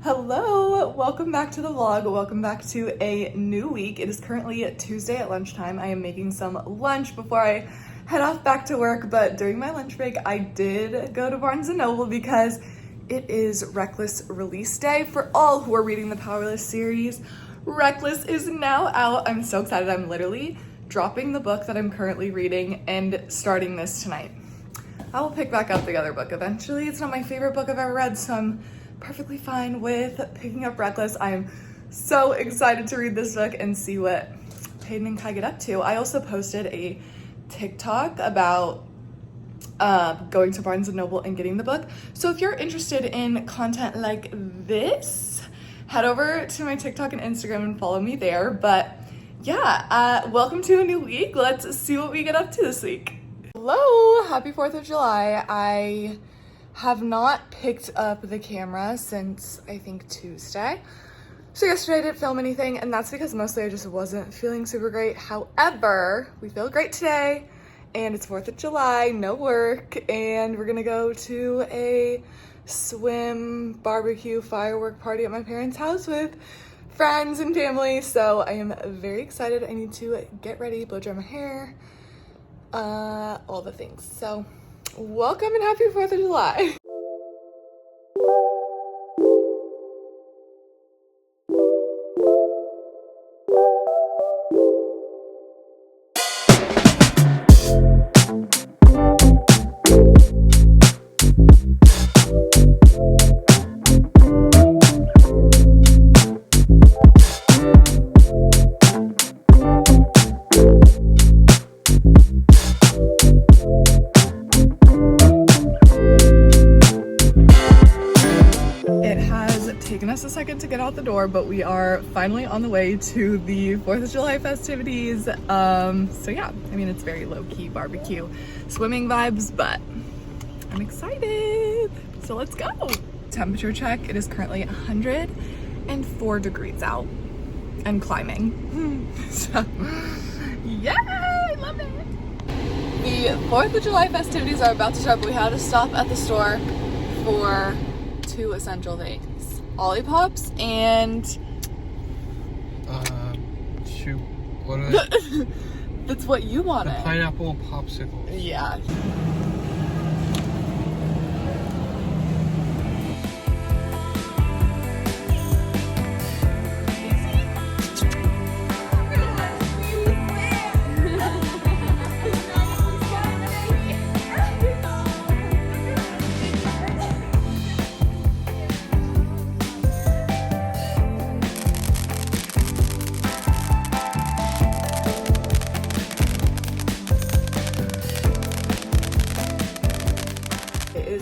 Hello, welcome back to the vlog. Welcome back to a new week. It is currently Tuesday at lunchtime. I am making some lunch before I head off back to work, but during my lunch break, I did go to Barnes & Noble because it is Reckless release day for all who are reading the Powerless series. Reckless is now out. I'm so excited. I'm literally dropping the book that I'm currently reading and starting this tonight. I will pick back up the other book eventually. It's not my favorite book I've ever read, so I'm perfectly fine with picking up Reckless. I'm so excited to read this book and see what Peyton and Kai get up to. I also posted a TikTok about going to Barnes & Noble and getting the book. So if you're interested in content like this, head over to my TikTok and Instagram and follow me there. But yeah, welcome to a new week. Let's see what we get up to this week. Hello, happy 4th of July. I have not picked up the camera since I think Tuesday. So yesterday I didn't film anything, and that's because mostly I just wasn't feeling super great. However, we feel great today, and it's 4th of July, no work, and we're gonna go to a swim, barbecue, firework party at my parents' house with friends and family. So I am very excited. I need to get ready, blow dry my hair, all the things. So welcome and happy 4th of July. A second to get out the door, but we are finally on the way to the 4th of July festivities. So yeah, I mean, it's very low-key barbecue swimming vibes, but I'm excited. So let's go. Temperature check. It is currently 104 degrees out and climbing. So yeah, I love it. The 4th of July festivities are about to start, but we had to stop at the store for 2 essential things. Lollipops and shoot, what are they? That's what you wanted. The pineapple popsicles. Yeah.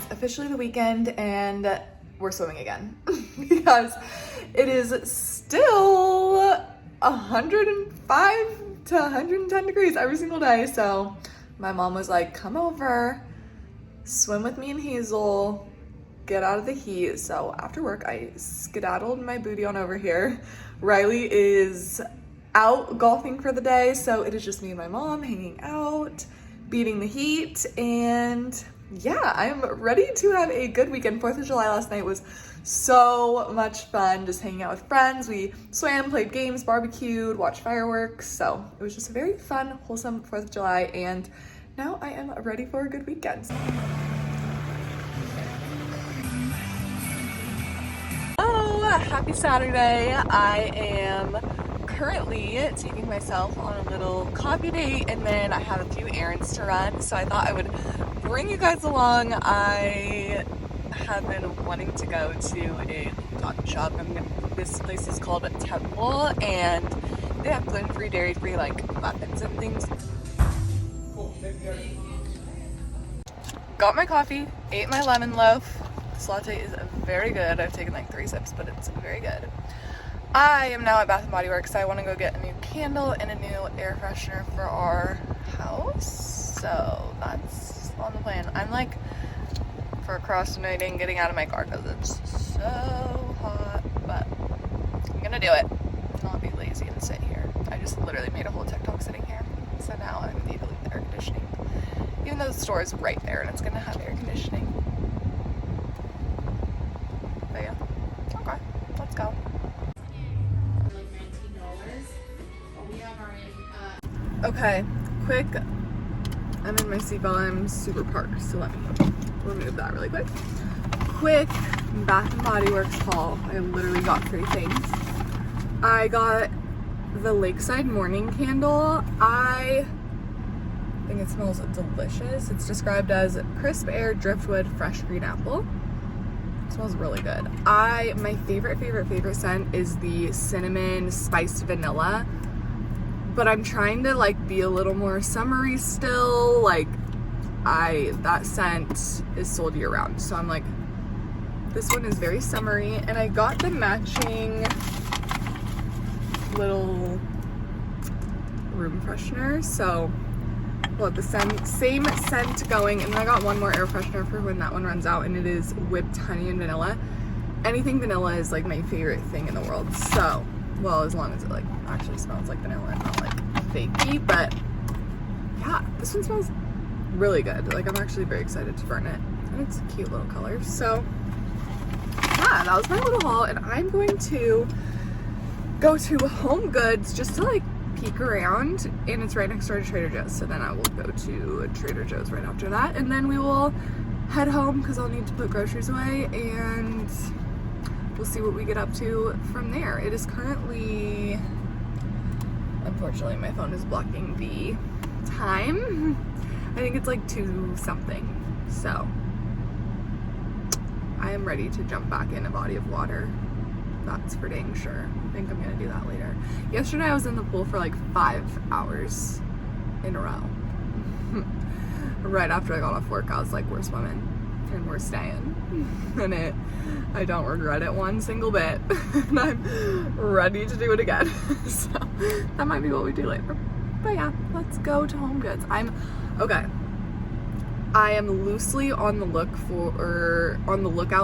Officially the weekend, and we're swimming again because it is still 105 to 110 degrees every single day. So my mom was like, come over, swim with me and Hazel, get out of the heat. So after work I skedaddled my booty on over here. Riley is out golfing for the day, so it is just me and my mom hanging out, beating the heat, and yeah, I'm ready to have a good weekend. 4th of July last night was so much fun, just hanging out with friends. We swam, played games, barbecued, watched fireworks. So it was just a very fun, wholesome 4th of July, and now I am ready for a good weekend. Oh, happy Saturday. I am currently taking myself on a little coffee date, and then I have a few errands to run, so I thought I would bring you guys along. I have been wanting to go to a coffee shop. This place is called Temple, and they have gluten-free, dairy-free, like muffins and things. Got my coffee, ate my lemon loaf. This latte is very good. I've taken like 3 sips, but it's very good. I am now at Bath & Body Works, so I want to go get a new candle and a new air freshener for our house. So that's on the plan. I'm like procrastinating getting out of my car because it's so hot, but I'm gonna do it. Not be lazy and sit here. I just literally made a whole TikTok sitting here, so now I'm gonna need to leave the air conditioning, even though the store is right there and it's gonna have air conditioning. But yeah, okay. Okay, quick. I'm in my seatbelt. I'm super parked, so let me remove that really quick. Quick Bath and Body Works haul. I literally got 3 things. I got the Lakeside Morning Candle. I think it smells delicious. It's described as crisp air, driftwood, fresh green apple. It smells really good. My favorite scent is the cinnamon spiced vanilla, but I'm trying to like be a little more summery still. Like that scent is sold year round, so I'm like, this one is very summery. And I got the matching little room freshener, so we'll have the same scent going. And then I got one more air freshener for when that one runs out, and it is whipped honey and vanilla. Anything vanilla is like my favorite thing in the world. So, well, as long as it like actually smells like vanilla and not like fakey. But yeah, this one smells really good. Like, I'm actually very excited to burn it, and it's a cute little color. So yeah, that was my little haul, and I'm going to go to Home Goods just to like peek around, and it's right next door to Trader Joe's, so then I will go to Trader Joe's right after that, and then we will head home because I'll need to put groceries away, and we'll see what we get up to from there. It is currently, unfortunately my phone is blocking the time. I think it's like 2 something, so I am ready to jump back in a body of water. That's for dang sure. I think I'm gonna do that later. Yesterday I was in the pool for like 5 hours in a row. Right after I got off work, I was like, we're swimming and we're staying. And I don't regret it one single bit. And I'm ready to do it again. So that might be what we do later. But yeah, let's go to Home Goods. Okay. I am loosely on the lookout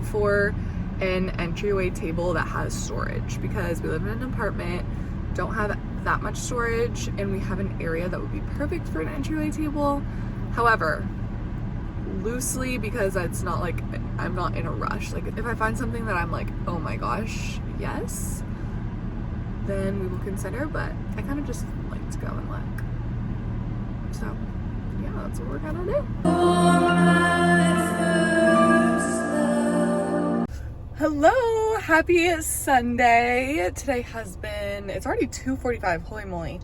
for an entryway table that has storage, because we live in an apartment, don't have that much storage, and we have an area that would be perfect for an entryway table. However, loosely, because it's not like I'm not in a rush. Like, if I find something that I'm like, oh my gosh, yes, then we will consider, but I kind of just like to go and look. So yeah, that's what we're gonna do. Hello, happy Sunday. Today has been, it's already 2:45, holy moly.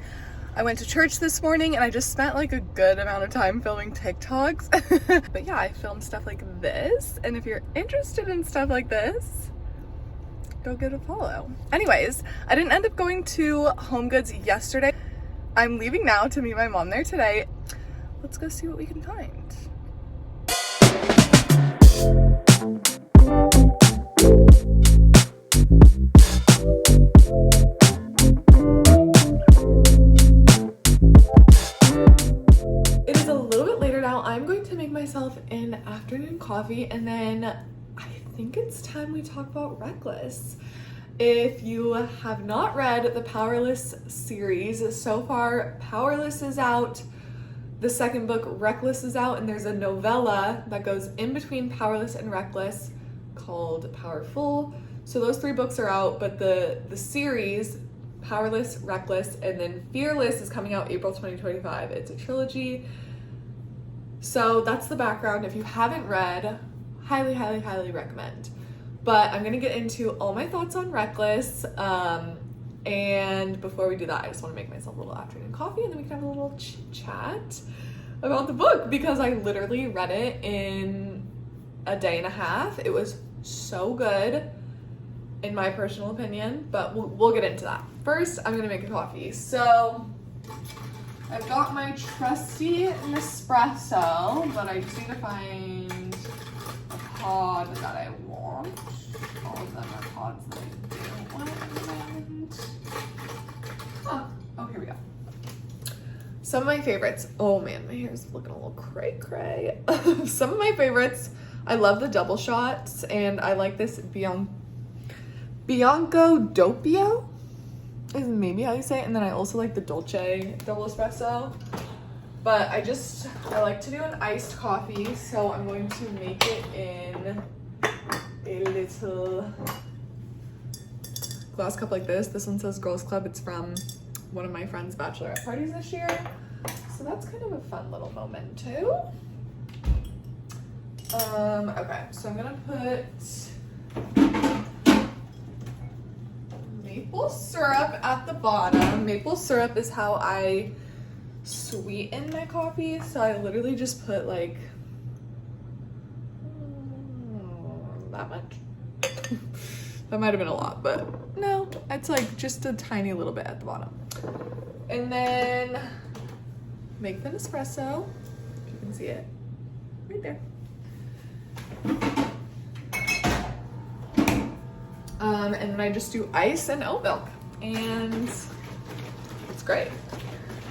I went to church this morning and I just spent like a good amount of time filming TikToks. But yeah, I filmed stuff like this, and if you're interested in stuff like this, go give it a follow. Anyways, I didn't end up going to Home Goods yesterday. I'm leaving now to meet my mom there today. Let's go see what we can find. It is a little bit later now. I'm going to make myself an afternoon coffee, and then I think it's time we talk about Reckless. If you have not read the Powerless series, so far Powerless is out, the second book Reckless is out, and there's a novella that goes in between Powerless and Reckless called Powerful. So those 3 books are out, but the series Powerless, Reckless, and then Fearless is coming out April 2025. It's a trilogy. So that's the background. If you haven't read, highly, highly, highly recommend. But I'm gonna get into all my thoughts on Reckless. And before we do that, I just wanna make myself a little afternoon coffee, and then we can have a little chat about the book, because I literally read it in a day and a half. It was so good, in my personal opinion, but we'll get into that. First, I'm gonna make a coffee. So I've got my trusty Nespresso, but I just need to find a pod that I want. All of them are pods that I don't want. Oh, here we go. Some of my favorites. Oh man, my hair's looking a little cray. Some of my favorites. I love the double shots, and I like this Bianco Doppio is maybe how you say it. And then I also like the Dolce double espresso. But I like to do an iced coffee, so I'm going to make it in a little glass cup like this. This one says Girls Club. It's from one of my friend's bachelorette parties this year. So that's kind of a fun little moment too. Okay, so I'm gonna put maple syrup at the bottom. Maple syrup is how I sweeten my coffee, so I literally just put like that much. That might have been a lot, but no, it's like just a tiny little bit at the bottom. And then make the espresso, if you can see it, right there. And then I just do ice and oat milk, and it's great.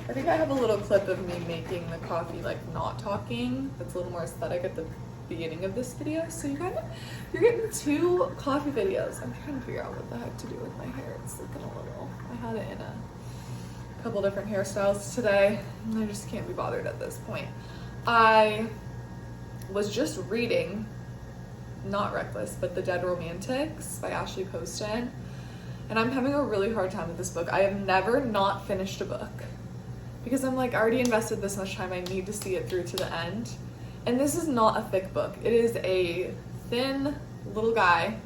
I think I have a little clip of me making the coffee, like not talking. That's a little more aesthetic at the beginning of this video. So you're getting 2 coffee videos. I'm trying to figure out what the heck to do with my hair. It's looking a little, I had it in a couple different hairstyles today, and I just can't be bothered at this point. I was just reading, not Reckless, but The Dead Romantics by Ashley Poston, and I'm having a really hard time with this book. I have never not finished a book because I'm like, I already invested this much time, I need to see it through to the end. And this is not a thick book. It is a thin little guy,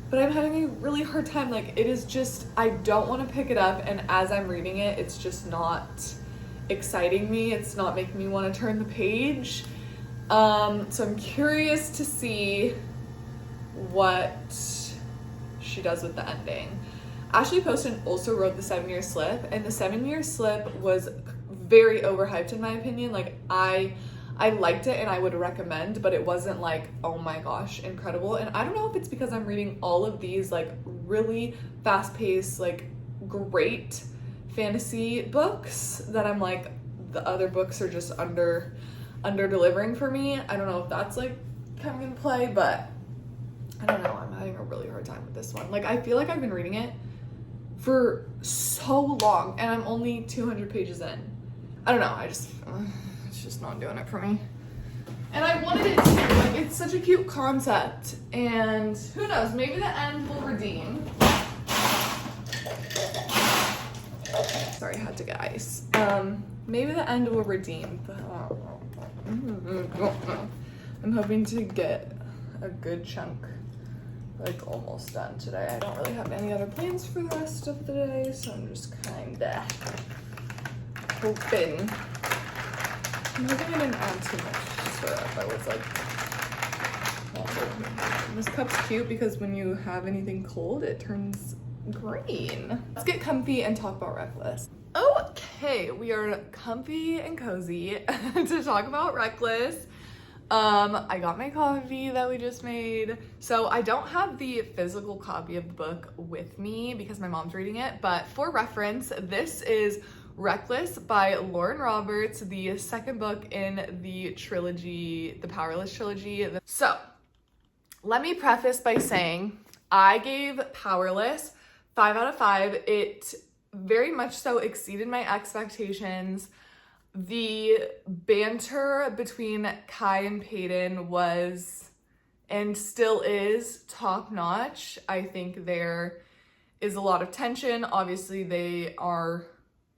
but I'm having a really hard time. Like, it is just, I don't want to pick it up, and as I'm reading it, it's just not exciting me. It's not making me want to turn the page. So I'm curious to see what she does with the ending. Ashley Poston also wrote The 7-Year Slip, and The 7-Year Slip was very overhyped in my opinion. Like, I liked it and I would recommend, but it wasn't like, oh my gosh, incredible. And I don't know if it's because I'm reading all of these like really fast-paced, like great fantasy books that I'm like, the other books are just under delivering for me. I don't know if that's like coming into play, but I don't know. I'm having a really hard time with this one. Like, I feel like I've been reading it for so long and I'm only 200 pages in. I don't know. It's just not doing it for me. And I wanted it to. Like, it's such a cute concept, and who knows, maybe the end will redeem. Sorry, I had to get ice. Maybe the end will redeem, but I'm hoping to get a good chunk, like, almost done today. I don't really have any other plans for the rest of the day, so I'm just kinda hoping. I'm hoping I didn't add too much syrup. I was like, oh, this cup's cute because when you have anything cold, it turns green. Let's get comfy and talk about Reckless. Okay, we are comfy and cozy to talk about Reckless. I got my coffee that we just made. So I don't have the physical copy of the book with me because my mom's reading it, but for reference, this is Reckless by Lauren Roberts, the second book in the trilogy, the Powerless trilogy. So let me preface by saying I gave Powerless 5 out of 5. It very much so exceeded my expectations. The banter between Kai and Peyton was, and still is, top notch. I think there is a lot of tension. Obviously, they are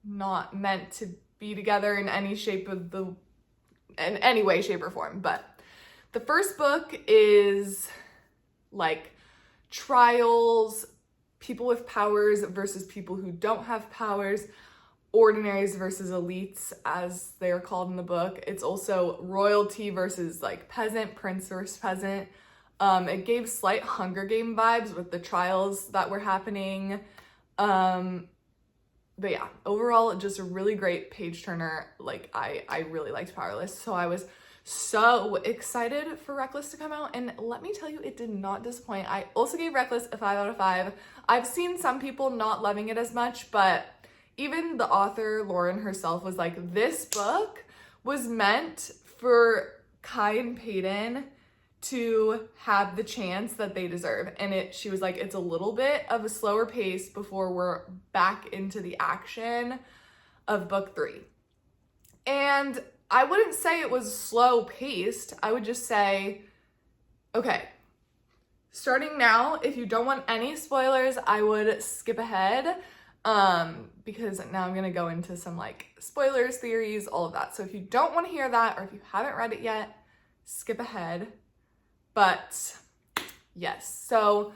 not meant to be together in any way, shape, or form. But the first book is like trials, people with powers versus people who don't have powers, ordinaries versus elites, as they are called in the book. It's also royalty versus like peasant, prince versus peasant. It gave slight Hunger Game vibes with the trials that were happening. But yeah, overall, just a really great page turner. Like, I really liked Powerless, so I was so excited for Reckless to come out, and let me tell you, it did not disappoint. I also gave Reckless a 5 out of 5. I've seen some people not loving it as much, but even the author, Lauren herself, was like, this book was meant for Kai and Peyton to have the chance that they deserve. And she was like, it's a little bit of a slower pace before we're back into the action of book 3. And I wouldn't say it was slow paced. I would just say, okay, starting now, if you don't want any spoilers, I would skip ahead. because now I'm gonna go into some like spoilers, theories, all of that. So if you don't want to hear that, or if you haven't read it yet, skip ahead. But yes, so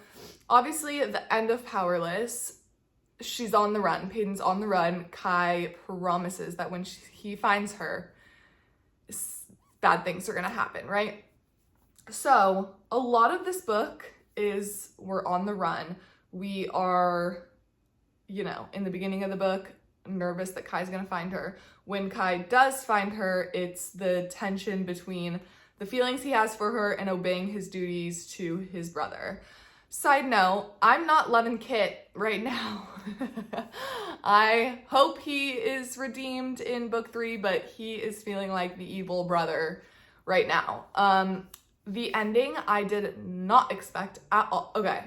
obviously at the end of Powerless, she's on the run. Peyton's on the run. Kai promises that when he finds her, bad things are gonna happen, right? So a lot of this book is we're on the run. We are, you know, in the beginning of the book, nervous that Kai's gonna find her. When Kai does find her, it's the tension between the feelings he has for her and obeying his duties to his brother. Side note, I'm not loving Kit right now. I hope he is redeemed in book 3, but he is feeling like the evil brother right now. The ending I did not expect at all. Okay,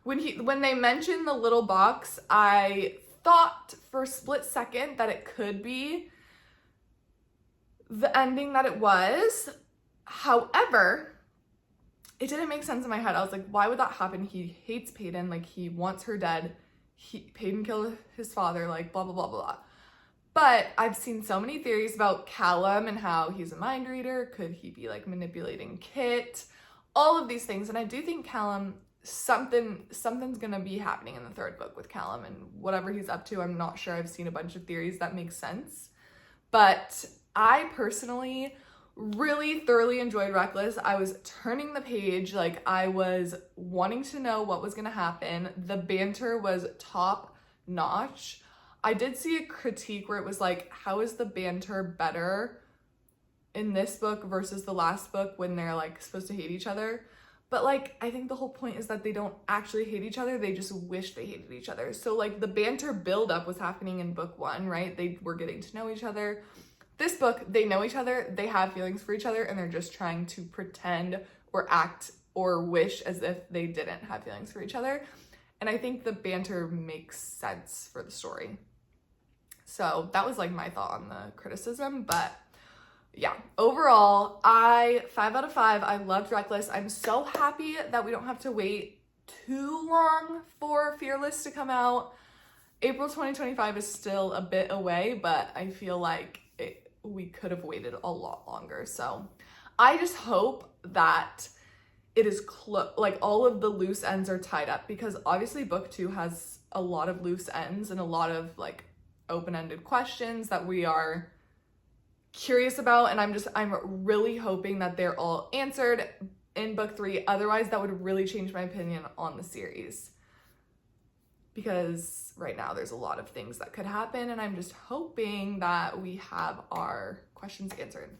when they mentioned the little box, I thought for a split second that it could be the ending that it was. However, it didn't make sense in my head. I was like, why would that happen? He hates Peyton, like he wants her dead. Peyton killed his father, like blah, blah, blah, blah. But I've seen so many theories about Callum and how he's a mind reader. Could he be like manipulating Kit? All of these things. And I do think Callum, something's gonna be happening in the 3rd book with Callum and whatever he's up to. I'm not sure. I've seen a bunch of theories that make sense. But I personally really thoroughly enjoyed Reckless. I was turning the page, like I was wanting to know what was gonna happen. The banter was top notch. I did see a critique where it was like, how is the banter better in this book versus the last book when they're like supposed to hate each other? But like, I think the whole point is that they don't actually hate each other. They just wish they hated each other. So like the banter buildup was happening in book 1, right? They were getting to know each other. This book, they know each other, they have feelings for each other, and they're just trying to pretend or act or wish as if they didn't have feelings for each other. And I think the banter makes sense for the story. So that was like my thought on the criticism, but yeah, overall, 5 out of 5. I loved Reckless. I'm so happy that we don't have to wait too long for Fearless to come out. April 2025 is still a bit away, but I feel like we could have waited a lot longer. So I just hope that it is like all of the loose ends are tied up, because obviously book 2 has a lot of loose ends and a lot of like open-ended questions that we are curious about, and I'm really hoping that they're all answered in book 3. Otherwise, that would really change my opinion on the series, because right now there's a lot of things that could happen, and I'm just hoping that we have our questions answered.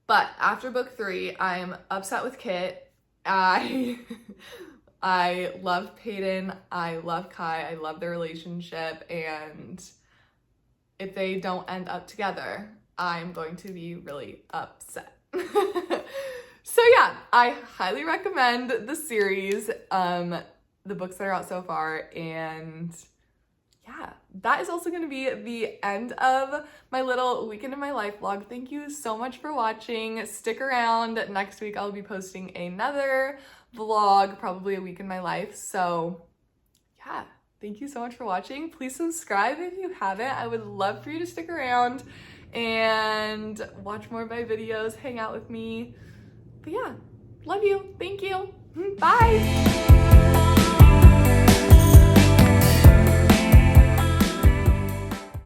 But after book 3, I'm upset with Kit. I love Peyton, I love Kai, I love their relationship, and if they don't end up together, I'm going to be really upset. So yeah, I highly recommend the series, the books that are out so far, and yeah, that is also going to be the end of my little weekend in my life vlog. Thank you so much for watching. Stick around. Next week I'll be posting another vlog, probably a week in my life. So yeah, thank you so much for watching. Please subscribe if you haven't. I would love for you to stick around and watch more of my videos, hang out with me. But yeah, love you. Thank you. Bye.